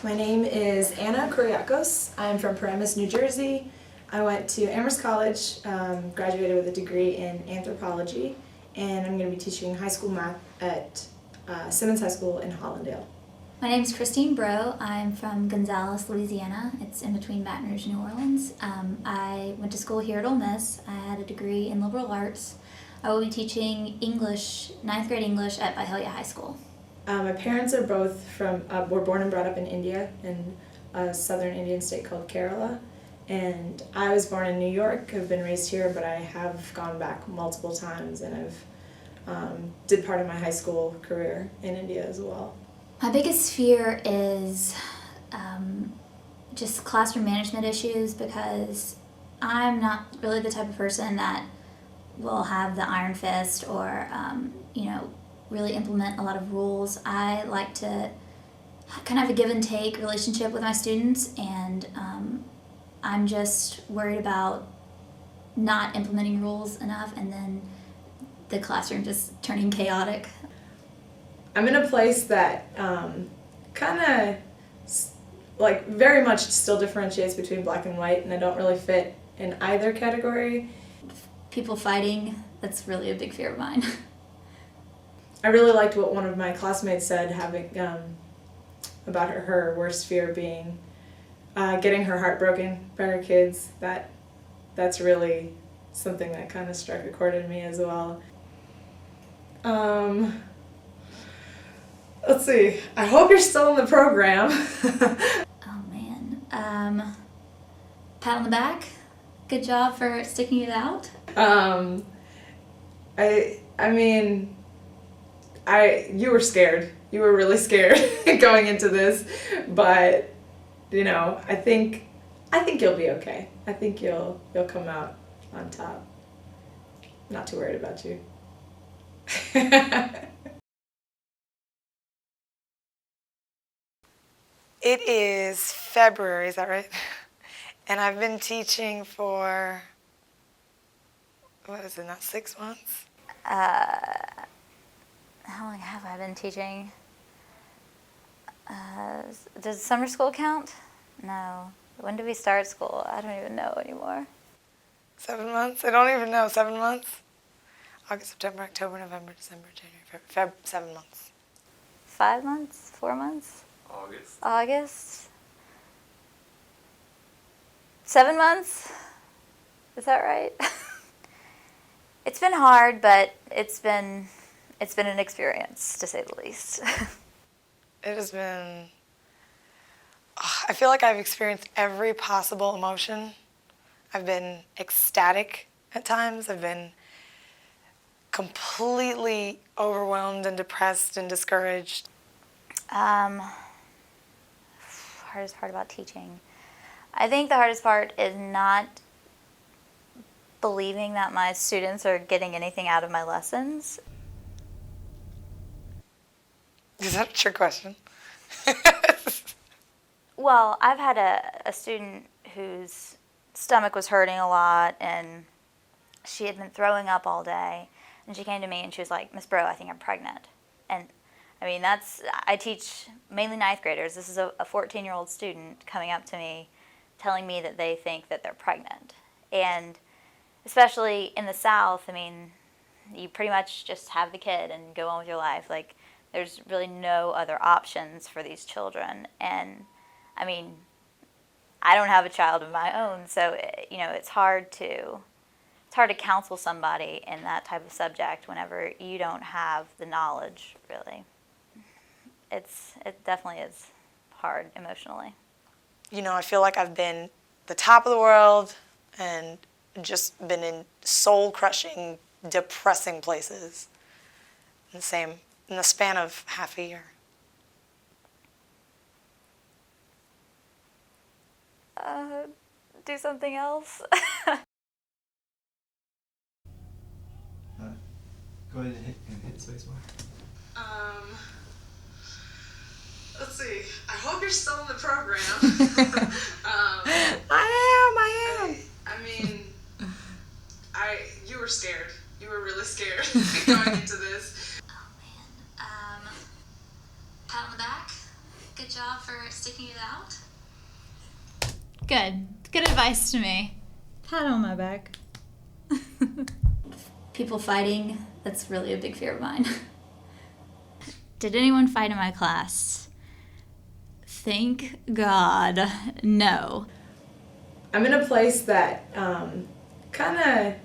My name is Anna Kuriakos. I'm from Paramus, New Jersey. I went to Amherst College, graduated with a degree in anthropology, and I'm going to be teaching high school math at Simmons High School in Hollandale. My name is Christine Bro. I'm from Gonzales, Louisiana. It's in between Baton Rouge and New Orleans. I went to school here at Ole Miss. I had a degree in liberal arts. I will be teaching English, 9th grade English at Byhalia High School. My parents are both were born and brought up in India, in a southern Indian state called Kerala. And I was born in New York. I've been raised here, but I have gone back multiple times, and I've did part of my high school career in India as well. My biggest fear is just classroom management issues, because I'm not really the type of person that will have the iron fist or, really implement a lot of rules. I like to kind of have a give and take relationship with my students, and I'm just worried about not implementing rules enough and then the classroom just turning chaotic. I'm in a place that kind of very much still differentiates between black and white, and I don't really fit in either category. People fighting, that's really a big fear of mine. I really liked what one of my classmates said, having about her worst fear being getting her heart broken by her kids. That's really something that kind of struck a chord in me as well. Let's see. I hope you're still in the program. Oh man. Pat on the back. Good job for sticking it out. You were scared. You were really scared going into this, but I think you'll be okay. I think you'll come out on top. Not too worried about you. It is February, is that right? And I've been teaching for, not 6 months? How long have I been teaching? Does summer school count? No. When did we start school? I don't even know anymore. 7 months? I don't even know. 7 months? August, September, October, November, December, January, February. 7 months. 5 months? 4 months? August? 7 months? Is that right? It's been hard, but it's been an experience, to say the least. It has been, I feel like I've experienced every possible emotion. I've been ecstatic at times. I've been completely overwhelmed and depressed and discouraged. Hardest part about teaching. I think the hardest part is not believing that my students are getting anything out of my lessons. Is that a trick question? Well, I've had a student whose stomach was hurting a lot, and she had been throwing up all day, and she came to me and she was like, "Miss Bro, I think I'm pregnant." And I teach mainly 9th graders. This is a 14-year-old student coming up to me telling me that they think that they're pregnant. And especially in the South, you pretty much just have the kid and go on with your life. There's really no other options for these children. And I don't have a child of my own, so it's hard to counsel somebody in that type of subject whenever you don't have the knowledge, really. It definitely is hard emotionally. I feel like I've been the top of the world and just been in soul-crushing, depressing places in the span of half a year. Do something else. Go ahead and hit spacebar. Let's see. I hope you're still in the program. I am. You were scared. You were really scared going into this. Oh man. Pat on the back. Good job. job for sticking it out. Good. Good advice to me. Pat on my back. People fighting, that's really a big fear of mine. Did anyone fight in my class? Thank God, no. I'm in a place that kind of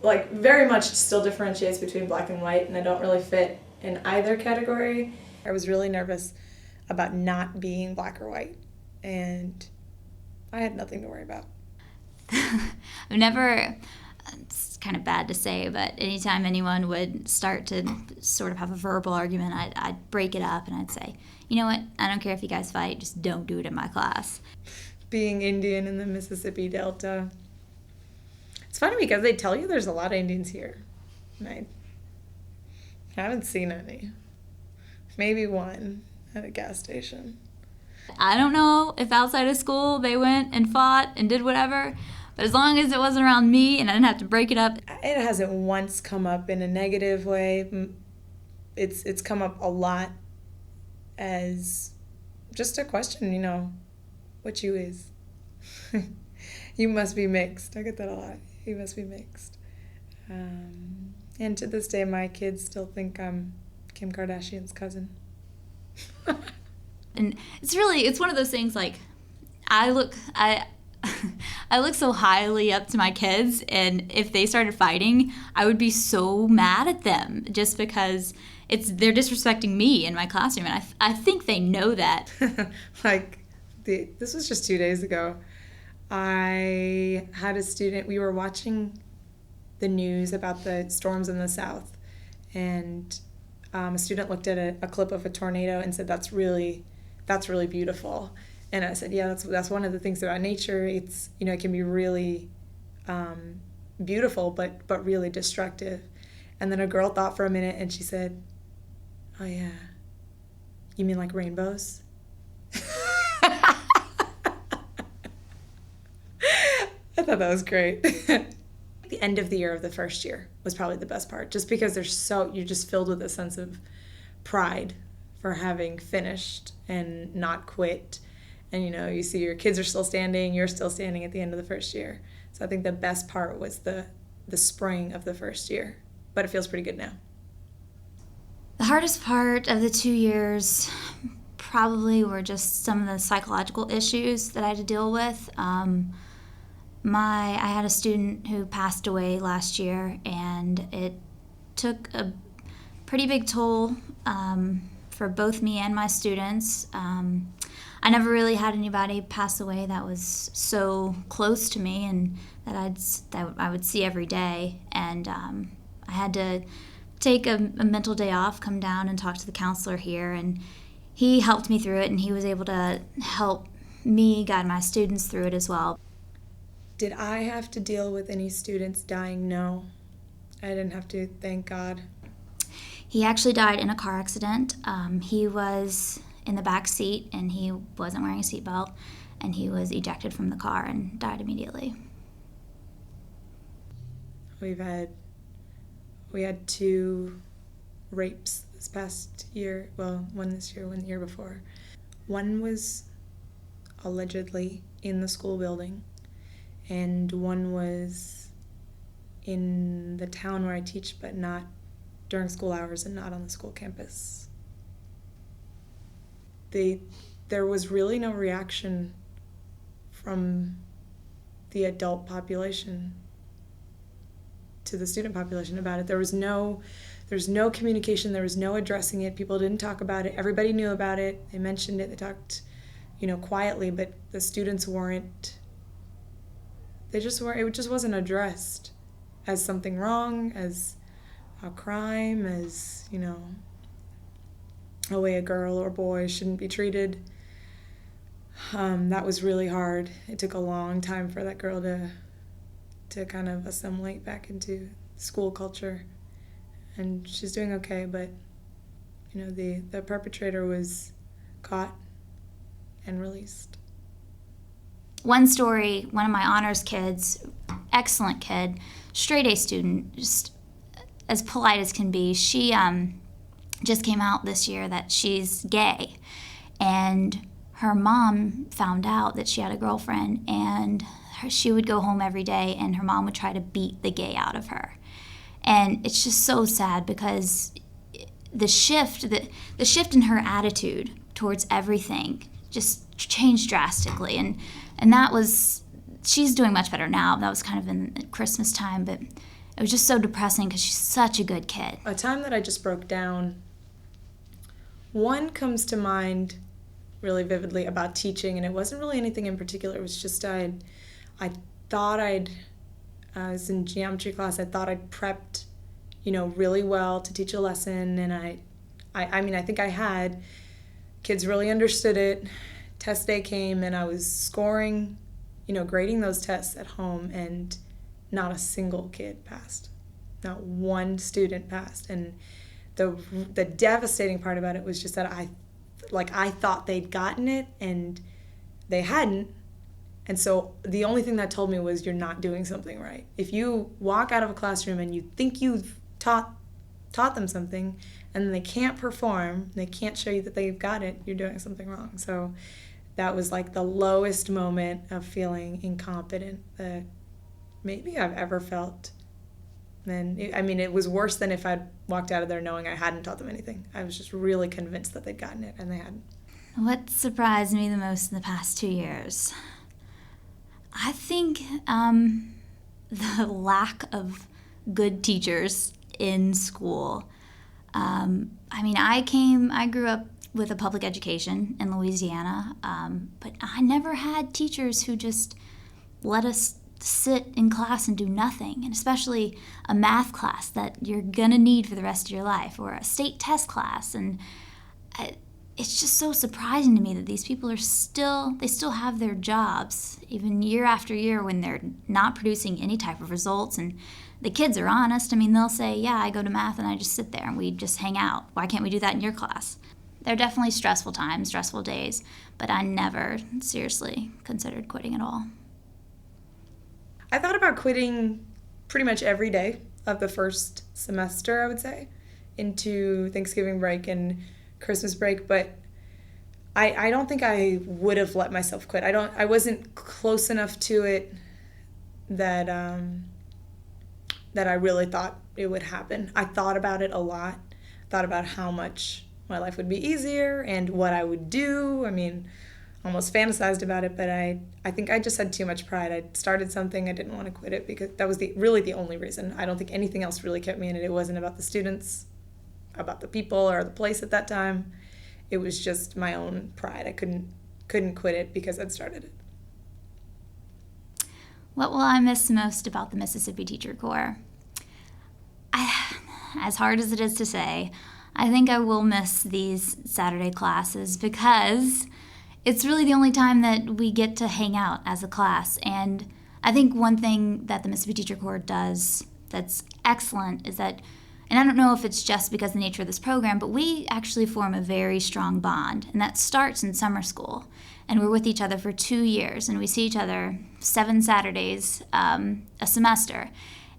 like very much still differentiates between black and white, and I don't really fit in either category. I was really nervous about not being black or white, and I had nothing to worry about. I've never, it's kind of bad to say, but anytime anyone would start to sort of have a verbal argument, I'd break it up and I'd say, you know what, I don't care if you guys fight, just don't do it in my class. Being Indian in the Mississippi Delta, it's funny because they tell you there's a lot of Indians here. And I haven't seen any. Maybe one at a gas station. I don't know if outside of school they went and fought and did whatever, but as long as it wasn't around me and I didn't have to break it up. It hasn't once come up in a negative way. It's come up a lot as just a question, you know, what you is. You must be mixed. I get that a lot. You must be mixed. And to this day, my kids still think I'm Kim Kardashian's cousin. And it's one of those things like I look so highly up to my kids, and if they started fighting, I would be so mad at them just because they're disrespecting me in my classroom, and I think they know that. This was just 2 days ago. I had a student, we were watching the news about the storms in the South, and a student looked at a clip of a tornado and said, that's really beautiful. And I said, yeah, that's one of the things about nature. It's, you know, it can be really beautiful, but really destructive. And then a girl thought for a minute and she said, oh yeah, you mean like rainbows? I thought that was great. The end of the year of the first year was probably the best part, just because you're just filled with a sense of pride for having finished and not quit. And, you know, you see your kids are still standing, you're still standing at the end of the first year. So I think the best part was the spring of the first year, but it feels pretty good now. The hardest part of the 2 years probably were just some of the psychological issues that I had to deal with. I had a student who passed away last year, and it took a pretty big toll for both me and my students. I never really had anybody pass away that was so close to me and that I would see every day. And I had to take a mental day off, come down and talk to the counselor here, and he helped me through it, and he was able to help me guide my students through it as well. Did I have to deal with any students dying? No. I didn't have to, thank God. He actually died in a car accident. He was in the back seat and he wasn't wearing a seatbelt, and he was ejected from the car and died immediately. We had 2 rapes this past year. Well, one this year, one the year before. One was allegedly in the school building, and one was in the town where I teach, but not during school hours and not on the school campus. There was really no reaction from the adult population to the student population about it. There was no communication, there was no addressing it. People didn't talk about it. Everybody knew about it. They mentioned it, they talked, quietly, but the students weren't, it just wasn't addressed as something wrong, as a crime, as, a way a girl or boy shouldn't be treated. That was really hard. It took a long time for that girl to kind of assimilate back into school culture. And she's doing okay, but, the perpetrator was caught and released. One story, one of my honors kids, excellent kid, straight A student, just as polite as can be, she just came out this year that she's gay. And her mom found out that she had a girlfriend, and she would go home every day and her mom would try to beat the gay out of her. And it's just so sad because the shift in her attitude towards everything just changed drastically. And that was, she's doing much better now. That was kind of in Christmas time, but it was just so depressing because she's such a good kid. A time that I just broke down, one comes to mind really vividly about teaching, and it wasn't really anything in particular. It was just I thought I was in geometry class. I thought I'd prepped, really well to teach a lesson, and I mean, I think I had. Kids really understood it. Test day came, and I was scoring, grading those tests at home, and not a single kid passed. Not one student passed. And the devastating part about it was just that I thought they'd gotten it, and they hadn't. And so the only thing that told me was, you're not doing something right. If you walk out of a classroom and you think you've taught them something, and then they can't perform, they can't show you that they've got it, you're doing something wrong. So that was like the lowest moment of feeling incompetent that maybe I've ever felt. And it was worse than if I'd walked out of there knowing I hadn't taught them anything. I was just really convinced that they'd gotten it, and they hadn't. What surprised me the most in the past 2 years? I think the lack of good teachers in school. I grew up with a public education in Louisiana, but I never had teachers who just let us sit in class and do nothing, and especially a math class that you're gonna need for the rest of your life, or a state test class. And it's just so surprising to me that these people they still have their jobs, even year after year, when they're not producing any type of results. And the kids are honest. They'll say, yeah, I go to math and I just sit there and we just hang out. Why can't we do that in your class? They're definitely stressful times, stressful days, but I never seriously considered quitting at all. I thought about quitting pretty much every day of the first semester, I would say, into Thanksgiving break and Christmas break, but I don't think I would have let myself quit. I wasn't close enough to it that I really thought it would happen. I thought about it a lot, thought about how much my life would be easier and what I would do. Almost fantasized about it, but I think I just had too much pride. I started something, I didn't want to quit it because that was really the only reason. I don't think anything else really kept me in it. It wasn't about the students, about the people, or the place at that time. It was just my own pride. I couldn't quit it because I'd started it. What will I miss most about the Mississippi Teacher Corps? As hard as it is to say, I think I will miss these Saturday classes because it's really the only time that we get to hang out as a class. And I think one thing that the Mississippi Teacher Corps does that's excellent is that, and I don't know if it's just because of the nature of this program, but we actually form a very strong bond, and that starts in summer school. And we're with each other for 2 years, and we see each other 7 Saturdays a semester.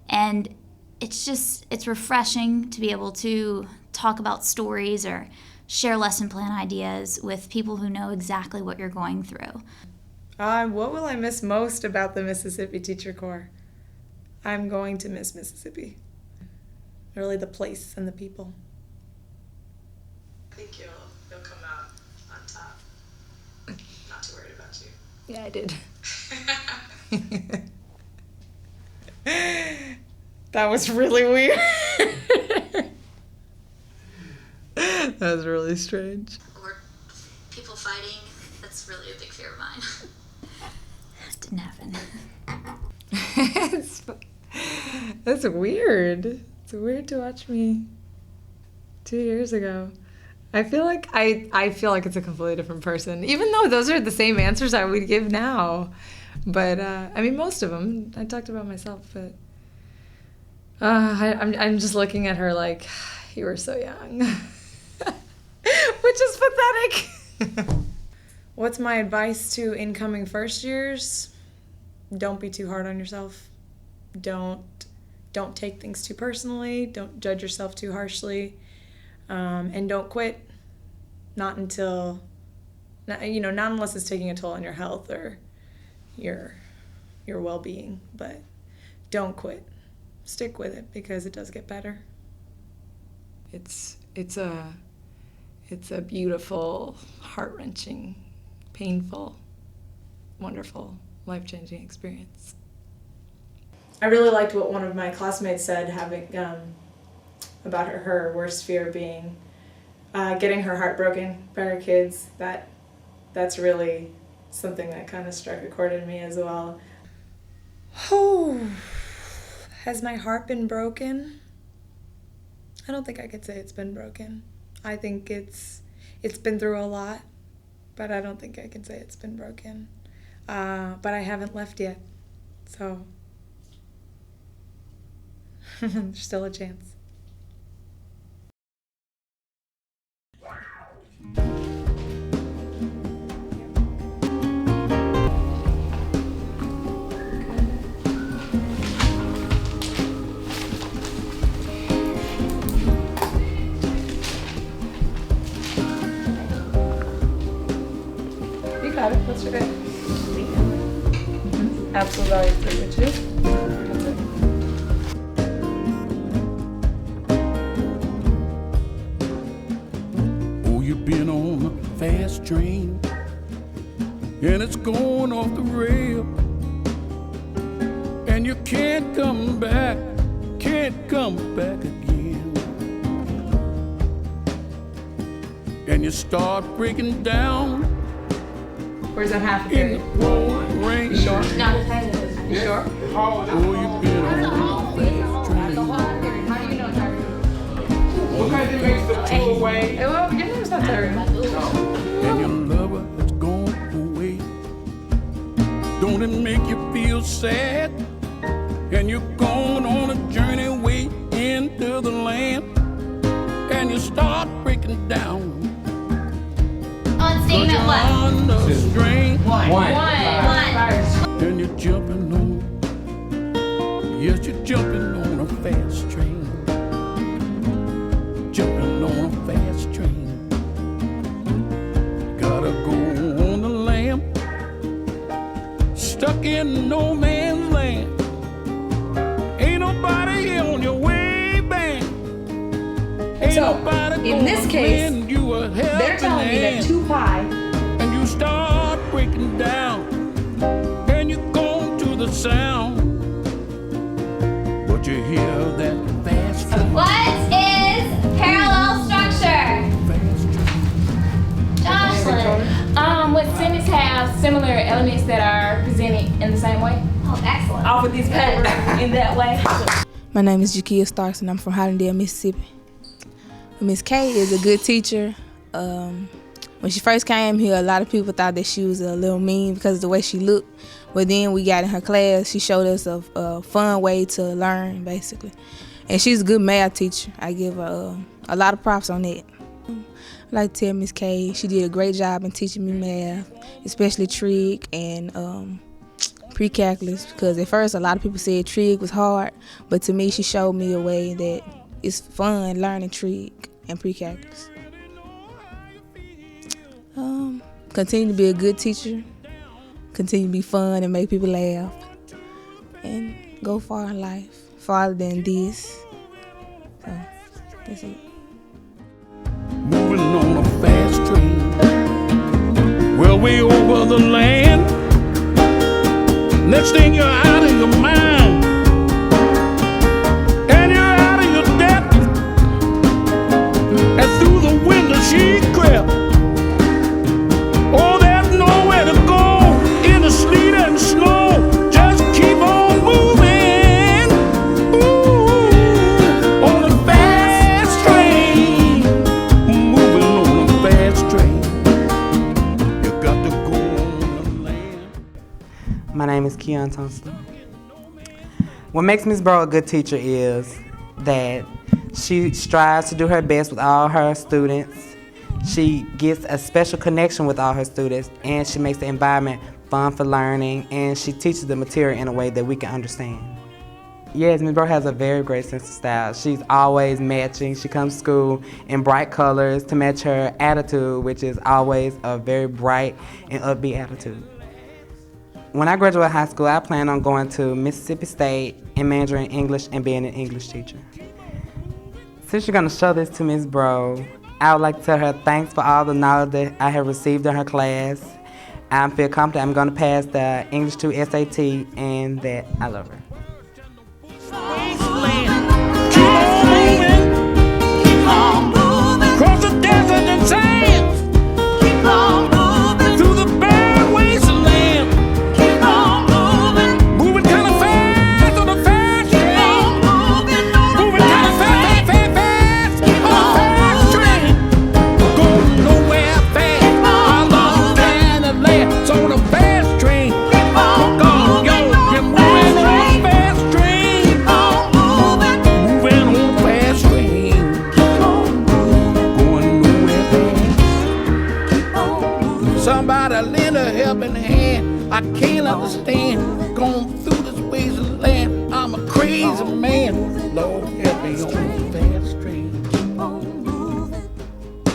And it's refreshing to be able to talk about stories or share lesson plan ideas with people who know exactly what you're going through. What will I miss most about the Mississippi Teacher Corps? I'm going to miss Mississippi. Really the place and the people. I think you'll come out on top. Not too worried about you. Yeah, I did. That was really weird. That was really strange. Or people fighting, that's really a big fear of mine. That didn't happen. That's weird. It's weird to watch me 2 years ago. I feel like it's a completely different person, even though those are the same answers I would give now. But most of them I talked about myself, but I'm just looking at her like, you were so young, which is pathetic. What's my advice to incoming first years? Don't be too hard on yourself. Don't take things too personally. Don't judge yourself too harshly. And don't quit. Not until not unless it's taking a toll on your health or your well-being, but don't quit. Stick with it because it does get better. It's a beautiful, heart-wrenching, painful, wonderful, life-changing experience. I really liked what one of my classmates said, having about her worst fear being getting her heart broken by her kids. That's really something that kind of struck a chord in me as well. Oh, has my heart been broken? I don't think I could say it's been broken. I think it's been through a lot, but I don't think I can say it's been broken. But I haven't left yet, so there's still a chance. You got it. What's your name? Absolute value of privileges. That's it. Oh, you've been on a fast train, and it's going off the rail, and you can't come back again. And you start breaking down. Where's that half In the period? pouring rain. You sure? No, the time is. You sure? Oh, you've been on a fast train. Because it makes the two away. Well, your name's not there. And your lover has gone away. Don't it make you feel sad? And you're going on a journey way into the land, and you start breaking down. On 'Cause you're under strain. One. And you're jumping on, yes, you're jumping on a fast train. Jumping on a fast train. Gotta go on the lam, stuck in no man's land. Ain't nobody on your way back. Ain't So, nobody in this gonna case, lend you a helping They're telling me that hand. 2 pi. And you start breaking down, and you're going to the sound, but you hear that fast train, What is parallel structure? fast train. Jocelyn. Would sentence have similar elements that are presented in the same way? Oh, excellent. Off of these papers in that way? My name is Jakia Starks and I'm from Hollandale, Mississippi. Miss K is a good teacher. When she first came here, a lot of people thought that she was a little mean because of the way she looked. But then we got in her class, she showed us a fun way to learn, basically. And she's a good math teacher. I give her a lot of props on that. I'd like to tell Miss K she did a great job in teaching me math, especially trig and pre-calculus, because at first a lot of people said trig was hard, but to me she showed me a way that it's fun learning trig and pre-calculus. Continue to be a good teacher, continue to be fun and make people laugh, and go far in life, farther than this. So that's it. Moving on a fast train, well, way over the land. Next thing you're out of your mind, and you're out of your depth, and through the window she crept. Oh, there's nowhere to go in the sleet and snow. Just keep on moving. Ooh, on a fast train. Moving on a fast train. You got to go on the land. My name is Keon Thompson. What makes Ms. Bro a good teacher is that she strives to do her best with all her students. She gets a special connection with all her students, and she makes the environment fun for learning, and she teaches the material in a way that we can understand. Yes, Miss Bro has a very great sense of style. She's always matching. She comes to school in bright colors to match her attitude, which is always a very bright and upbeat attitude. When I graduate high school, I plan on going to Mississippi State and majoring in English and being an English teacher. Since you're going to show this to Miss Bro, I would like to tell her thanks for all the knowledge that I have received in her class. I feel confident I'm going to pass the English 2 SAT and that I love her. Cross the desert and sand. Keep on moving. Through the barren wasteland. Keep on moving. Moving kind of fast on the fast train. Keep on moving. Moving kind of fast, fast, fast. Keep on the fast train. Going nowhere fast. How long can it last on a fast train? Keep on moving. You're moving on a fast train. Keep on moving. Moving on a fast train. Somebody lend a helping hand. I can't understand. Going through this wasteland. I'm a crazy man. Lord help me on the fast train.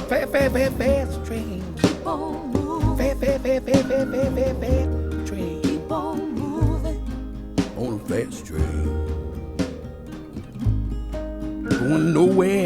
Fast, fast, fast, fast train. Fast, fast, fast, fast, fast, fast, fast, fast train. On a fast train. Going nowhere